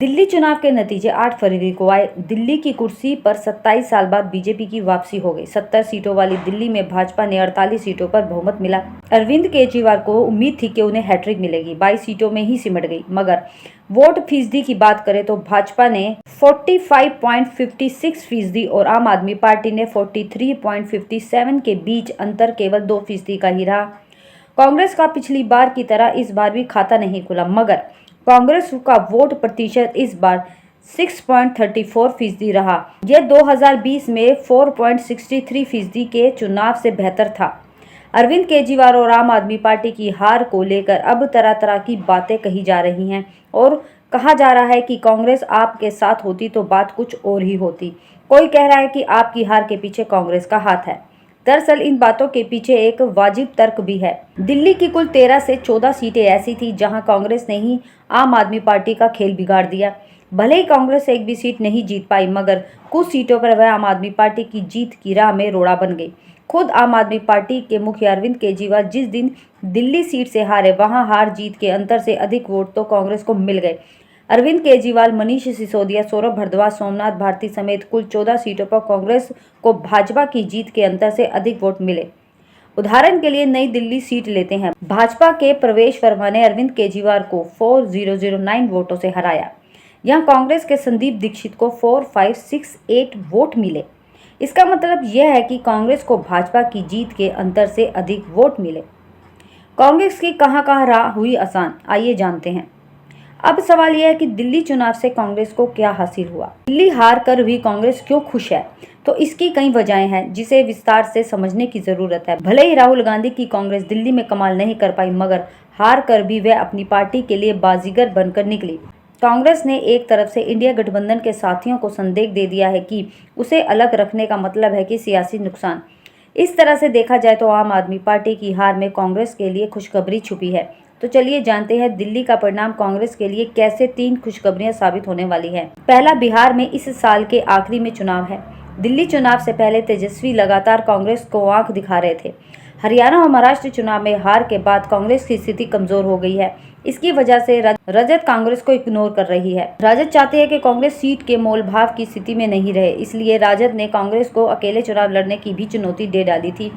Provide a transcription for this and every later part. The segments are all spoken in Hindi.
दिल्ली चुनाव के नतीजे 8 फरवरी को आए। दिल्ली की कुर्सी पर 27 साल बाद बीजेपी की वापसी हो गई। 70 सीटों वाली दिल्ली में भाजपा ने 48 सीटों पर बहुमत मिला। अरविंद केजरीवाल को उम्मीद थी कि उन्हें हैट्रिक मिलेगी, 22 सीटों में ही सिमट गई। मगर वोट फीसदी की बात करें तो भाजपा ने 45.56% और आम आदमी पार्टी ने 43.57 के बीच अंतर केवल 2% का ही रहा। कांग्रेस का पिछली बार की तरह इस बार भी खाता नहीं खुला, मगर कांग्रेस का वोट प्रतिशत इस बार 6.34% रहा। यह 2020 में 4.63% के चुनाव से बेहतर था। अरविंद केजरीवाल और आम आदमी पार्टी की हार को लेकर अब तरह तरह की बातें कही जा रही हैं और कहा जा रहा है कि कांग्रेस आपके साथ होती तो बात कुछ और ही होती। कोई कह रहा है कि आपकी हार के पीछे कांग्रेस का हाथ है। दरअसल इन बातों के पीछे एक वाजिब तर्क भी है। दिल्ली की कुल 13 से 14 सीटें ऐसी थी जहां कांग्रेस ने ही आम आदमी पार्टी का खेल बिगाड़ दिया। भले ही कांग्रेस एक भी सीट नहीं जीत पाई, मगर कुछ सीटों पर वह आम आदमी पार्टी की जीत की राह में रोड़ा बन गई। खुद आम आदमी पार्टी के मुखिया अरविंद केजरीवाल जिस दिन दिल्ली सीट से हारे, वहां हार जीत के अंतर से अधिक वोट तो कांग्रेस को मिल गए। अरविंद केजरीवाल, मनीष सिसोदिया, सौरभ भारद्वाज, सोमनाथ भारती समेत कुल 14 सीटों पर कांग्रेस को भाजपा की जीत के अंतर से अधिक वोट मिले। उदाहरण के लिए नई दिल्ली सीट लेते हैं। भाजपा के प्रवेश वर्मा ने अरविंद केजरीवाल को 4009 वोटों से हराया। यहां कांग्रेस के संदीप दीक्षित को 4568 वोट मिले। इसका मतलब यह है कि कांग्रेस को भाजपा की जीत के अंतर से अधिक वोट मिले। कांग्रेस की कहां राह हुई आसान, आइए जानते हैं। अब सवाल यह है कि दिल्ली चुनाव से कांग्रेस को क्या हासिल हुआ। दिल्ली हार कर भी कांग्रेस क्यों खुश है, तो इसकी कई वजहें हैं जिसे विस्तार से समझने की जरूरत है। भले ही राहुल गांधी की कांग्रेस दिल्ली में कमाल नहीं कर पाई, मगर हार कर भी वह अपनी पार्टी के लिए बाजीगर बनकर निकली। कांग्रेस ने एक तरफ से इंडिया गठबंधन के साथियों को संदेश दे दिया है कि उसे अलग रखने का मतलब है कि सियासी नुकसान। इस तरह से देखा जाए तो आम आदमी पार्टी की हार में कांग्रेस के लिए खुशखबरी छुपी है। तो चलिए जानते हैं दिल्ली का परिणाम कांग्रेस के लिए कैसे 3 खुशखबरियां साबित होने वाली है। पहला, बिहार में इस साल के आखिरी में चुनाव है। दिल्ली चुनाव से पहले तेजस्वी लगातार कांग्रेस को आंख दिखा रहे थे। हरियाणा और महाराष्ट्र चुनाव में हार के बाद कांग्रेस की स्थिति कमजोर हो गई है। इसकी वजह से रजत कांग्रेस को इग्नोर कर रही है। राजद चाहते हैं कि कांग्रेस सीट के मोलभाव की स्थिति में नहीं रहे, इसलिए राजद ने कांग्रेस को अकेले चुनाव लड़ने की भी चुनौती दे डाली थी।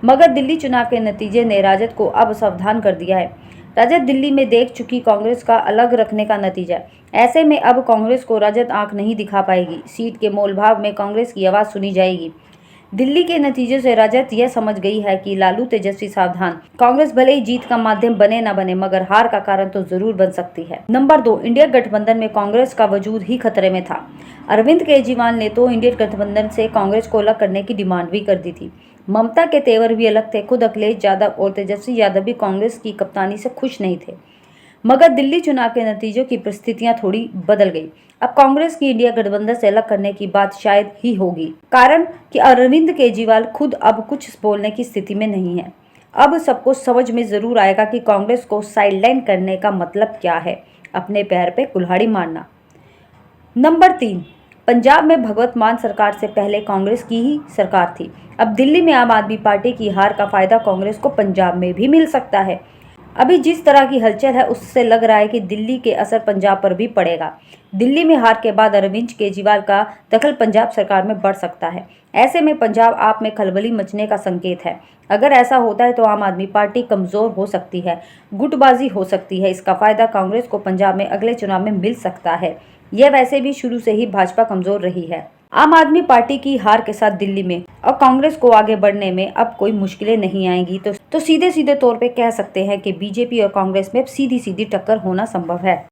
मगर दिल्ली चुनाव के नतीजे ने राजद को अब सावधान कर दिया है। राजद दिल्ली में देख चुकी कांग्रेस का अलग रखने का नतीजा। ऐसे में अब कांग्रेस को राजद आंख नहीं दिखा पाएगी। सीट के मोलभाव में कांग्रेस की आवाज सुनी जाएगी। दिल्ली के नतीजे से राजद यह समझ गई है कि लालू तेजस्वी सावधान। कांग्रेस भले ही जीत का माध्यम बने न बने, मगर हार का कारण तो जरूर बन सकती है। नंबर 2, इंडिया गठबंधन में कांग्रेस का वजूद ही खतरे में था। अरविंद केजरीवाल ने तो इंडिया गठबंधन से कांग्रेस को अलग करने की डिमांड भी कर दी थी। ममता के तेवर भी अलग थे। खुद अखिलेश यादव और तेजस्वी यादव भी कांग्रेस की कप्तानी से खुश नहीं थे। मगर दिल्ली चुनाव के नतीजों की परिस्थितियां थोड़ी बदल गई। अब कांग्रेस की इंडिया गठबंधन से अलग करने की बात शायद ही होगी, कारण कि अरविंद केजरीवाल खुद अब कुछ बोलने की स्थिति में नहीं है। अब सबको समझ में जरूर आएगा कि कांग्रेस को साइडलाइन करने का मतलब क्या है, अपने पैर पे कुल्हाड़ी मारना। नंबर 3, पंजाब में भगवंत मान सरकार से पहले कांग्रेस की ही सरकार थी। अब दिल्ली में आम आदमी पार्टी की हार का फायदा कांग्रेस को पंजाब में भी मिल सकता है। अभी जिस तरह की हलचल है उससे लग रहा है कि दिल्ली के असर पंजाब पर भी पड़ेगा। दिल्ली में हार के बाद अरविंद केजरीवाल का दखल पंजाब सरकार में बढ़ सकता है। ऐसे में पंजाब आप में खलबली मचने का संकेत है। अगर ऐसा होता है तो आम आदमी पार्टी कमजोर हो सकती है, गुटबाजी हो सकती है। इसका फायदा कांग्रेस को पंजाब में अगले चुनाव में मिल सकता है। यह वैसे भी शुरू से ही भाजपा कमजोर रही है। आम आदमी पार्टी की हार के साथ दिल्ली में और कांग्रेस को आगे बढ़ने में अब कोई मुश्किलें नहीं आएंगी। तो सीधे सीधे तौर पे कह सकते हैं कि बीजेपी और कांग्रेस में सीधी सीधी टक्कर होना संभव है।